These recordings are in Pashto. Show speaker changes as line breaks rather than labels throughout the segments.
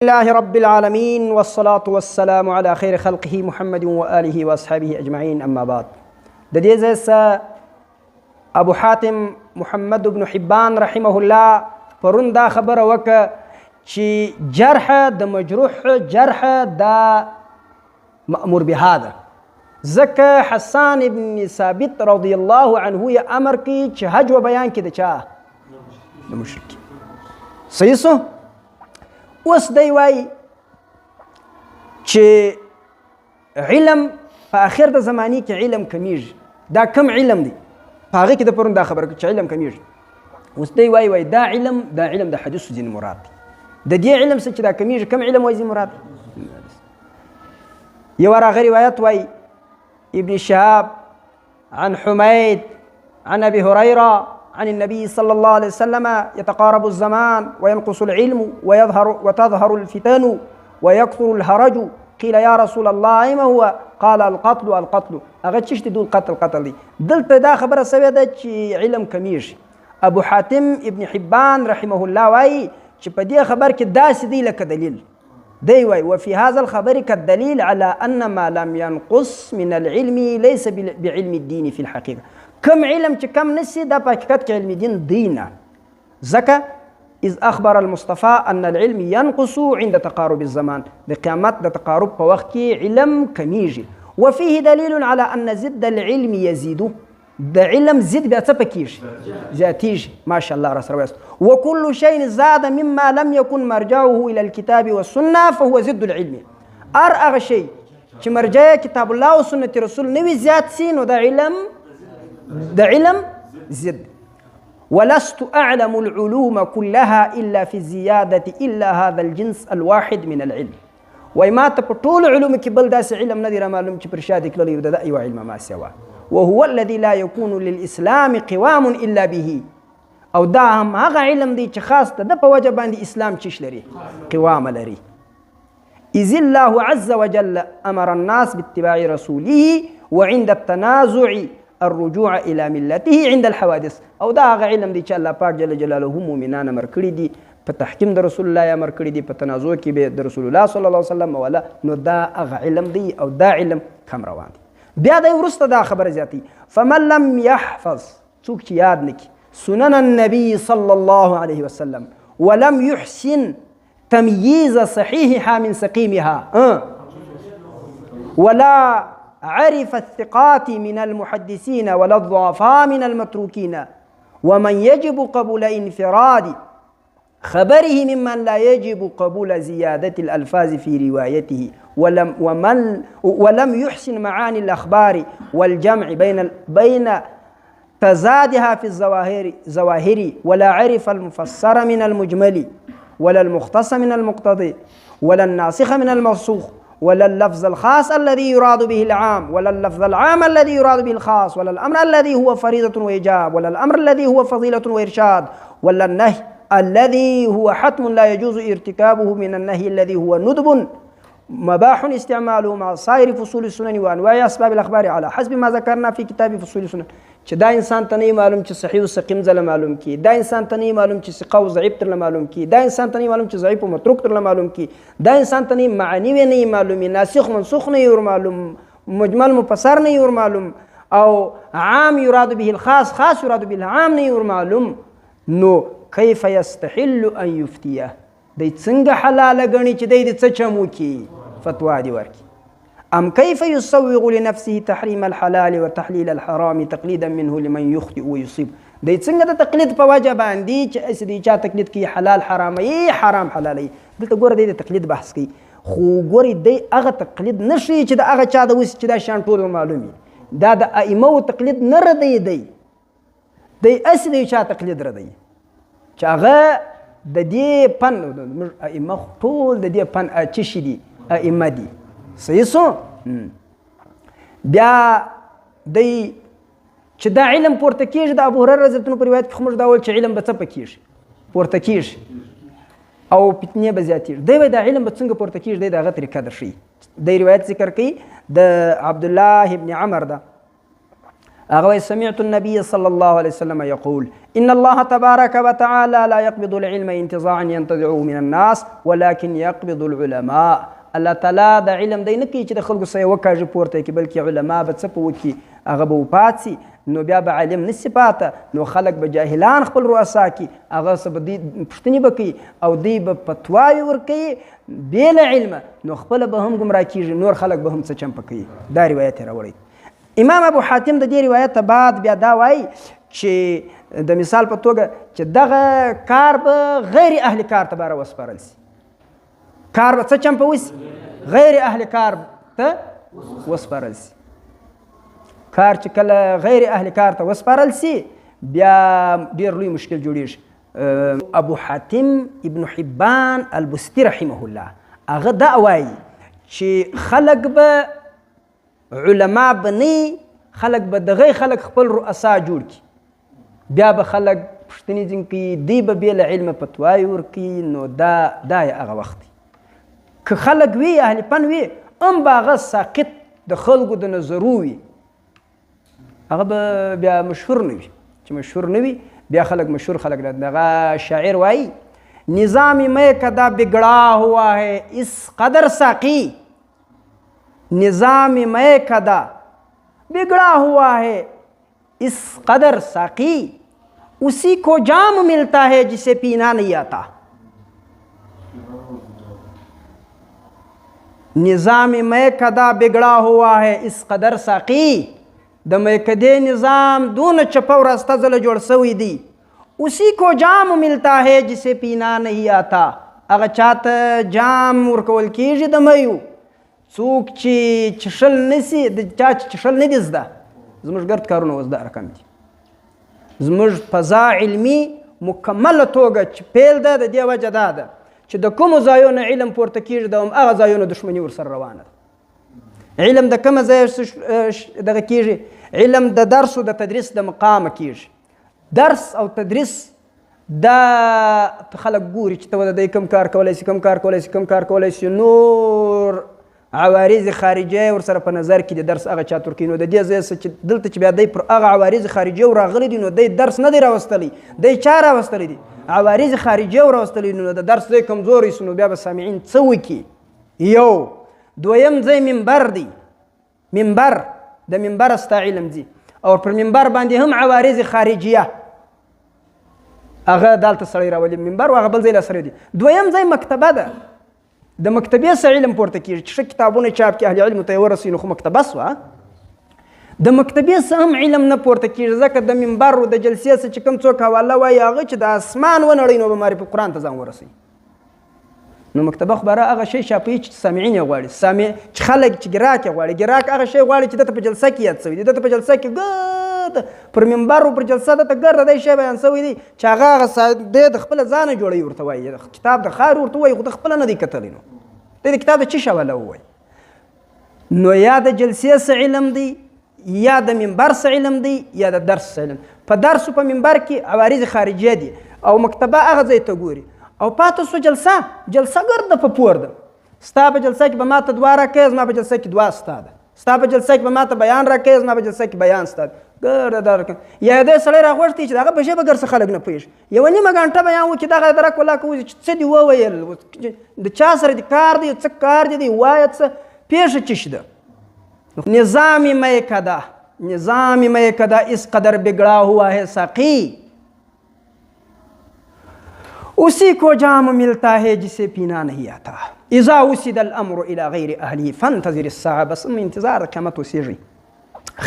الله رب العالمين والصلاة والسلام على خير خلقه محمد وآله وأصحابه أجمعين أما بعد. د دې ځای څخه ابو حاتم محمد بن حبان رحمه الله پرون دا خبره وکړه چې جرح د مجروح جرح دا مأمور بها ده، ځکه حسان ابن ثابت رضی الله عنه یې امر کوي چې حج و بیان کې د چا د مشرک. صحیح سو؟ اوس دی وایي چې علم په آخر د زمانې کې علم کمیږي. دا کم علم دی؟ په هغې کې د پرون دا خبره چې علم کمیږي. اوس دی وایي دا علم د حدیثو ځینې مراد دی. د دې علم څه چې دا کمیږي کم علم وایي ځینې مراد دی. یو راغی روایت وایي ابن شهاب عن حمید عن ابي هريره عن النبي صلى الله عليه وسلم يتقارب الزمان وينقص العلم وتظهر الفتن ويكثر الهرج قيل يا رسول الله ما هو؟ قال القتل. هغه چې دول قتل دي. دلته دا خبره سوې ده چې علم کمیږي. ابو حاتم ابن حبان رحمه الله وایي چې په دې خبر کې داسې دی لکه دلیل. دی وایي وفي هذا الخبر كالدليل على أن ما لم ينقص من العلم ليس بعلم الدين في الحقيقة. کم علم چې کم نسی دا په حقیقت کې علم دین دینه. ځکه اذ اخبر المصطفى ان العلم ينقص عند تقارب الزمان. د قیامت د تقارب په وخت کې علم کمیږي. وفيه دليل على ان زد العلم يزيد. د علم زد بیا څه پکېږي؟ زیاتېږي. ماشاء الله را سره وایاست. وكل شيء زاد مما لم يكن مرجعه الى الكتاب والسنه فهو زد العلم. هر هغه شی چې مرجع کتاب الله او سنت رسول نوي زیات سي نو د علم زد. ولست أعلم العلوم كلها إلا في الزيادة إلا هذا الجنس الواحد من العلم. وما تبطول علوم كبل داس علم ندير معلوم كبرشادك للي يبدأ أي علم ما سوى. وهو الذي لا يكون للإسلام قوام إلا به. أو داهم هذا علم دي خاص ده بوجب عند الإسلام تشلري قوام لري. إذ الله عز وجل أمر الناس باتباع رسوله وعند التنازع الرجوع الى ملته عند الحوادث. او دا هغه علم دی چې الله پاک جل جلاله مؤمنان امر کړي دي په تحکیم د رسول الله امر کړي دي په تنازع کې به د رسول الله صلی الله علیه وسلم ولا نو دا هغه علم دی او دا علم کم روان دی. بیا د ورسته دا خبره زیاتی فمن لم يحفظ څوک چې یاد نکي سنن النبي صلى الله عليه وسلم ولم يحسن تمييز صحيحها من سقيمها ولا عرف الثقات من المحدثين ولا الضعفاء من المتروكين ومن يجب قبول انفراد خبره ممن لا يجب قبول زيادة الألفاظ في روايته ولم يحسن معاني الأخبار والجمع بين تزادها في الظواهر ولا عرف المفسر من المجمل ولا المختص من المقتضي ولا الناسخ من المنسوخ ولا اللفظ الخاص الذي يراد به العام ولا اللفظ العام الذي يراد به الخاص ولا الأمر الذي هو فريضة وإيجاب ولا الأمر الذي هو فضيلة وإرشاد ولا النهي الذي هو حتم لا يجوز ارتكابه من النهي الذي هو ندب مباح استعماله مع سائر فصول السنن وأنواع أسباب الأخبار على حسب ما ذكرنا في كتاب فصول السنن. چې دا انسان ته نه معلوم چې صحیح او سقیم ځله معلوم کی، دا انسان ته نه معلوم چې ثقه او ضعیف تر معلوم کی، دا انسان ته نه معلوم چې ضعیف او متروک تر معلوم کی، دا انسان ته نه معنی نه معلوم، ناسخ منسوخ نه ور معلوم، مجمل مفسر نه ور معلوم او عام يراد به الخاص خاص يراد به العام نه ور معلوم. نو كيف يستحل ان يفتيه؟ د څنګه حلال غني چې د څه چمو کی فتوا دی ورکی. أم كيف يسوغ لنفسه تحريم الحلال وتحليل الحرام تقليدا منه لمن يخطئ ويصيب؟ دی څنګه د تقلید په وجه باندې چې اس دی چا تقلید کوي حلال حرام ای حرام حلال ای. دلته ګوره دی د تقلید بحث کوي خو ګوري دی هغه تقلید نشي چې د هغه چا د وس چې دا شان ټول معلومي. دا د ائمه تقلید نه ردی دی اس دی چا تقلید ردی چې هغه د دې پن ائمه ټول د دې پن چې شي دي ائمه دي. صحیح سو؟ بیا دی چې دا علم پورته کېږي د ابو هريره رضی الله عنه په روایت کې خو موږ دا ویل چې علم به څه پکېږي پورته کېږي او فتنې به زیاتېږي. دی وایي دا علم به څنګه پورته کېږي دی د هغه طریقه درښیي. دی روایت ذکر کوي د عبدالله ابن عمر ده هغه سمعت النبي صلى الله عليه وسلم يقول إن الله تبارك وتعالى لا يقبض العلم انتزاعا ينتزعه من الناس ولكن يقبض العلماء. الله تعالی د علم دی نه کوي چې د خلکو څخه یې وکاږي پورته کړي، بلکې علما به څه په وکړي، هغه به وپات سي، نو بیا به علم نشي پاته، نو خلک به جاهلان خپل رؤسا کړي، هغه څه به دوی پوښتنې به کوي او دوی به فتواوې ورکوي بې له علمه، نو خپله به هم ګمراه کېږي، نور خلک به هم څه چمپه کوي. دا روایت یې راوړی. امام ابو حاتم د دې روایت بعد بیا دا وایي چې د مثال په توګه چې دغه کار به غیر اهل کار ته به راوسپارل سي، کار به څه چمپه وسي، غیر اهل کار ته وسپارل سي. کار چې کله غیر اهل کار ته وسپارل سي بیا ډېر لوی مشکل جوړېږي. ابو حاتم ابن حبان البستي رحمه الله هغه دا وایي چې خلک به علما به نه، خلک به دغه خلک خپل رؤسا جوړ کړي، بیا به خلک پوښتنې ځینې کوي، دوی به بې له علمه فتواوې ورکوي. نو دا یې هغه وخت دی. که خلک وي اهل فن وي هم به هغه ساقط د خلکو د نظرو وي، هغه به بیا مشهور نه وي. چې مشهور نه وي بیا خلک مشهور خلک دغه شاعر وایي نظامی میں کدا بگڑا ہوا ہے اس قدر ساقی، نظام میں کدا بگڑا ہوا ہے اس قدر ساقی، اسی کو جام ملتا ہے جسے پینا نہیں آتا. نظام میں کدا بگڑا ہوا ہے اس قدر ساقی، د میکدې نظام دونه چپه ورسته ځله جوړ سوی دی، اسی کو جام ملتا ہے جسے پینا نہیں آتا. هغه چاته جام ورکول کېږي د میو، څوک چې چښل نسي، د چا چې چښل نه دي زده. زموږ ګرد کارونه اوس دا رقم دي. زموږ فضا علمي مکمله توګه چې پیل ده د دې وجه دا ده چې د کومو ځایو نه علم پورته کېږي د هماغه ځایو نه دښمني ورسره روانه ده. علم د کومه ځای دغه کېږي؟ علم د درس او د تدریس د مقامه کېږي. درس او تدریس دا خلک ګوري چې ته د دی کوم کار کولی سي، کوم کار کولی سي، کوم کار کولی سي، نور عوارض خارجیه ورسره په نظر کې د درس هغه چاته ورکوي. نو د دې ځای څه چې دلته چې بیا دی پر هغه عوارض خارجیه راغلی دي، نو دی درس نه دی راوستلی، دی چا راوستلی دي؟ عوارض خارجیه راوستلی. نو د درس دی کمزوری سو، نو بیا به سامعین څه وکړي؟ یو دویم ځای منبر دی. منبر د منبر ستا علم ځي او پر منبر باندې هم عوارض خارجیه هغه دلته سړی راولي منبر، هغه بل ځای له سره دی. دویم ځای مکتبه ده، د مکتبې څخه علم پورته کېږي چې ښه کتابونه چاپ کړي، اهل علمو ته یې ورسوي، نو خو مکتبه سوه. د مکتبې څخه هم علم نه پورته کېږي، ځکه د منبر او د جلسې څخه چې کوم څوک حواله وایي هغه چې د اسمان ونړوي نو به معرفت قرآن ته ځان ورسوي. نو مکتبه خو باره هغه شی چاپوي چې سامعین یې غواړي، چې خلک چې ګراک یې غواړي. ګراک هغه شی غواړي چې دته په جلسه کې یاد سوي دي، دته په جلسه کې ګرد پر منبر او پر جلسه دته ګرد دی شی بیان سوی دی چې هغه دی د خپله ځانه جوړوي، ورته وایي کتاب د خار ورته وایي، خو د خپله نه دی کتلی. نو دی د کتاب د څه شی والا ووایي؟ نو یا د جلسې څه علم دی، یا د منبر څه علم دی، یا د درس څه علم. په درس او په منبر کې عوارض خارجیه دي او مکتبه هغه ځای ته ګوري. او پاته سو جلسه ګرده په پور ده. ستا په جلسه کې به ما ته 2 راکوې، زما په جلسه کې 2 ستا ده. ستا په جلسه کې به ما ته بیان راکوې، زما په جلسه کې بیان ستا ده. ګرده دا رقم. یا دی سړی راغوښتي چې دغه په ژبه ګر څه خلک نه پوهېږي، 1 نیمه ګنټه بیان وکړي، دغه درک ولا کوي چې څه دي وویل، د چا سره دي کار دی، څه کار دی، وایه څه پیښه چی ده. نظام میکده، نظام میکده اس قدر بگڑا ہوا ہے ساقی، اسی کو جام ملتا ہے جسے پینا نہیں آتا. اذا وسد الامر الى غیر اهله فانتظر الساعه. بس انتظار قیامت وسیږي.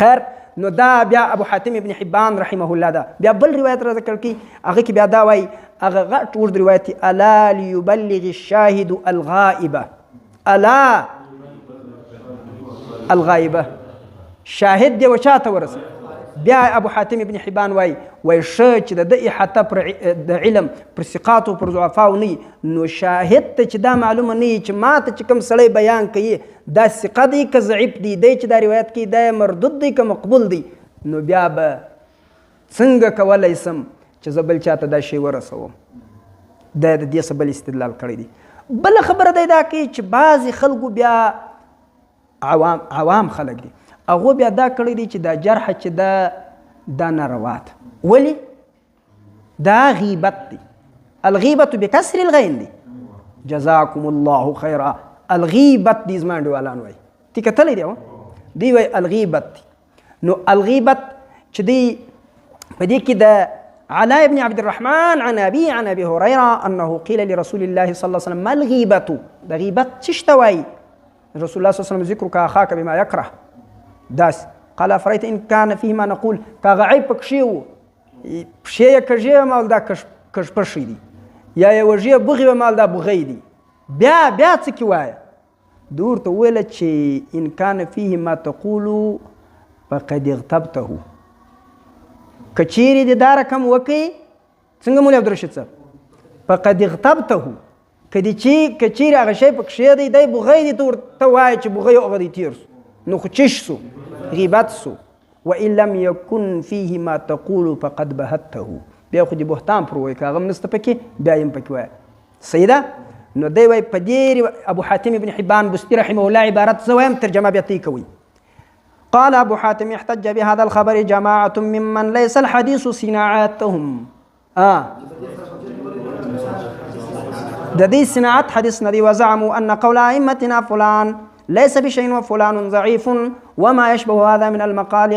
خیر، نو دا بیا ابو حاتم ابن حبان رحمه الله دا بیا بل روایت را ذکر کی، هغه کې بیا دا وایي، هغه غټ ورد روایت دی، الا ليبلغ الشاهد الغائبه، الا الغائبه، شاهد دی وچاته ورسه. بیا ابو حاتم ابن حبان وایي ښه چې د احاطه پر د علم پر ثقاتو پر ضعفاو نه، نو شاهد ته چې دا معلومه نه وي چې ما ته چې کوم سړی بیان کوي دا ثقه دی که ضعیف دی، دی چې دا روایت کوي دا مردود دی که مقبول دی، نو بیا به څنګه کولی سم چې زه بل چاته دا شی ورسوم. دا د دې څه بل استدلال کړی دی. بله خبره دی دا کوي چې بعضې خلکو بیا عوام خلک دي هغو بیا دا کړی دی چې دا جرح چې دا ناروا ده. ولې؟ دا غیبت دی. الغیبت بکسر الغین دی. جزاکم الله خیرا. الغیبت دی زما انډیوالان وایي. تی کتلی دی دی وایي الغیبت دی. نو الغیبت چې دی په دې کې د علاء بن عبد الرحمن عن ابي هريره انه قيل لرسول الله صلى الله عليه وسلم ما الغيبه؟ د غیبت څه ته وایي؟ رسول الله صلی الله عليه وسلم ذکرك اخاك بما يكره. داس قال افرأيت ان كان فيه ما نقول کاغه عیب پکښې و پښې یې کږې مال دا کږ پښې دي یا یې وږې بغې مال دا بغې دي بیا څه کې وایه؟ ده ورته وویله چې ان كان فيه ما تقول فقد اغتبته. که چیرې دې دا رقم وکړي څنګه مولوي عبدالرشید صاحب فقد اغتبته که چیرې هغه شی پکښې دی دی بغې دي ته ورته وایه چې بغې هغه دی تېر سو نو خو چش سو غیبت سو. وان لم يكن فيه ما تقول فقد بهته. بیا خو دې بهتان پر وایي که هغه هم نسته پکې بیا یې هم پکې وایه. صحیح ده؟ نو دی وایي په دې ابو حاتم ابن حبان بستي رحمه الله عبارت زه وایم ترجمه بیا ته کوي. قال ابو حاتم احتج بهذا الخبر جماعة ممن ليس الحديث صناعتهم. د دې صناعت حدیث ندی. وزعموا ان قول ائمتنا فلان ليس بشيء وفلان ضعيف وما يشبه هذا من المقال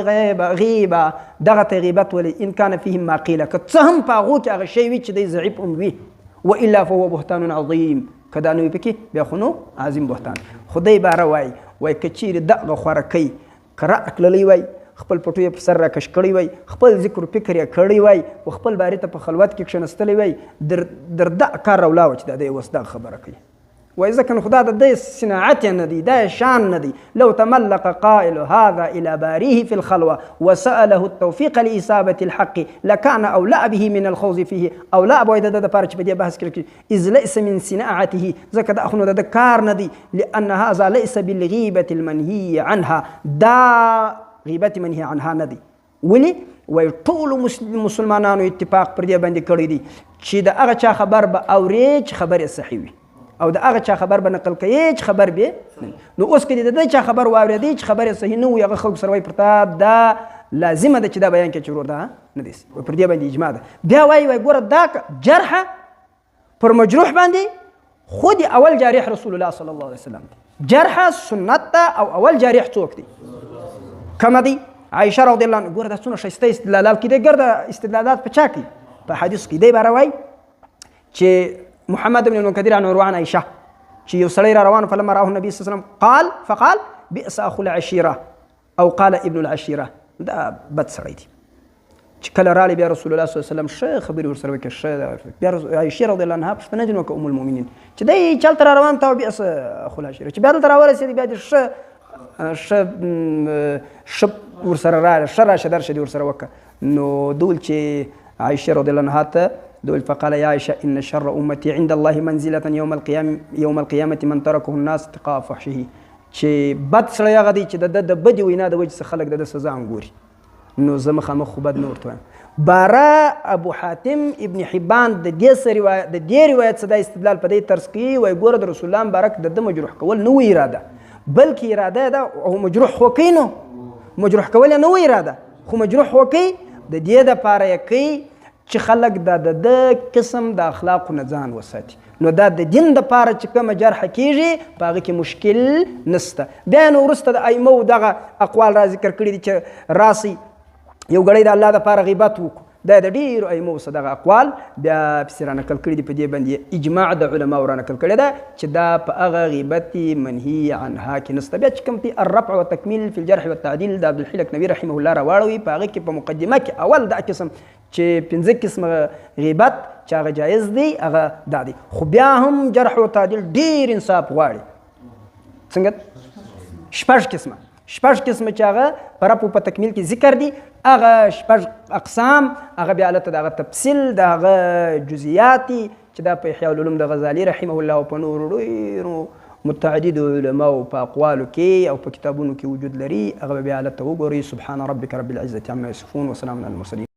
غيبه. دغه غیبت ولي ان كان فيهم ما قيل كتهم باغو کې هغه شی وي چې دی ضعیف هم وي والا فهو بهتان عظيم. کدا نو پکې بیا خو نو عظیم بهتان. خدای باره وای که چیرې دغه خوره کوي کرا اکللی وای خپل پټو یې په سر راکش کړی وای خپل ذکر فکر یې کړی وای او خپل باري ته په خلوت کې کښېنستلی وای در دا کار راولاوه چې دا دی اوس دغه خبره کوي. وای ځکه نو خدا د دې صناعت یې نه دی دا شان نه دی. لو تملق قائل هذا الى باريه في الخلوه وساله التوفيق لاصابه الحق لكان اولى به من الخوض فيه. اولى ابو د لپاره چې په دې بحث کې اذ ليس من صناعته ځکه دا خو د کار نه دی. لان هذا ليس بالغيبه المنهي عنها. دا غیبت منهي عنها نه دی. ولې؟ وای ټولو مسلمانانو اتفاق پر دې باندې کړی دی چې د هغه چا خبر به اورې چې خبر یې صحیح وي او د هغه چا خبر به نقل کوي چې خبر به نو اوس کې د دې چا خبر واورېدی چې خبر یې صحیح نه وي هغه خلکو سره وایي پر تا دا لازمه ده چې دا بیان کړي چې ورور دا نه دی پر دې باندې اجماع ده. بیا وایي ګوره دا جرح پر مجروح باندې خود اول جارح رسول الله صلی الله علیه وسلم دی. جرح سنت او اول جارح څوک دی؟ کومه دی؟ عائشه رضی الله عنها. ګوره دا څونه ښایسته استدلالات کېدی ګرده استدلالات په چا کوي؟ په حدیث کې دی باره وایي چې محمد بن المنكدر عن عروة عن عائشة چې یو سړی را روان فلما راه النبي صلی الله عليه وسلم فقال بئس اخو العشيره او قال ابن العشيره. دا بد سړی دی چې کله رالی بیا رسول الله صلی الله علیه وسلم ښه خبرې ورسره وکړې ښه بیا عایشې رضی الله عنها پوښتنه ځینې وکړه ام المؤمنین چې دی چلته را روان ته بئس اخو العشيره چې بیا دلته راورسېدې بیا دې ښه ورسره راغله ښه راشه درشه دې ورسره وکړه. نو دول چې عایشې رضی الله عنها ته دول فقال يا عائشة إن شر أمتي عند الله منزلة يوم القيامة من تركه الناس اتقاء فحشه. چې بد سړی هغه دی چې د بدې وینا د وجې څخه خلک د سزا ګوري. نو زه مخامخ خو بد نه ورته وایم. باره ابو حاتم ابن حبان د دې روایت څخه دا استدلال په دې طرز کوي وایي ګوره د رسول الله مبارک د ده مجروح کول نه وي اراده بلکې اراده ده او مجروح خو کوي نو مجروح کول یې نه وي اراده خو مجروح خو کوي د دې دپاره یې کوي چې خلک د قسم د اخلاقو نه ځان وساتي. نو دا د دین دپاره چې کومه جرحه کېږي په هغه کې مشکل نسته. بیا نو وروسته د ائمو دغه اقوال را ذکر کړي دي چې راسي یو ګړی د الله دپاره غیبت وکړو دا د ډېرو ائمو څخه دغه اقوال بیا پسې را نقل کړي دي. په دې باندې اجماع د علماو را نقل کړې ده چې دا په هغه غیبت منهي عنها کې نسته. بیا چې کوم دي الرفع والتکمیل فی الجرح والتعدیل د عبدالحی لکنوي رحمه الله راواړوي په هغه کې په مقدمه کې اول دا قسم چې 5 قسمه غیبت چې هغه جایز دی هغه دا دی. خو بیا هم جرح و تعدیل ډېر انصاف غواړي. څنګه؟ 6 قسمه چې هغه په رفع په تکمیل کې ذکر دي هغه 6 اقسام هغه بیا هلته د هغه تفصیل د هغه جزئیاتي چې دا په احیاء العلوم د غزالي رحمه الله او په نورو ډېرو متعددو علماو په اقوالو کې او په کتابونو کې وجود لري هغه بیا هلته وګورئ. سبحان ربک رب العزة عما یصفون وسلام علی المرسلین.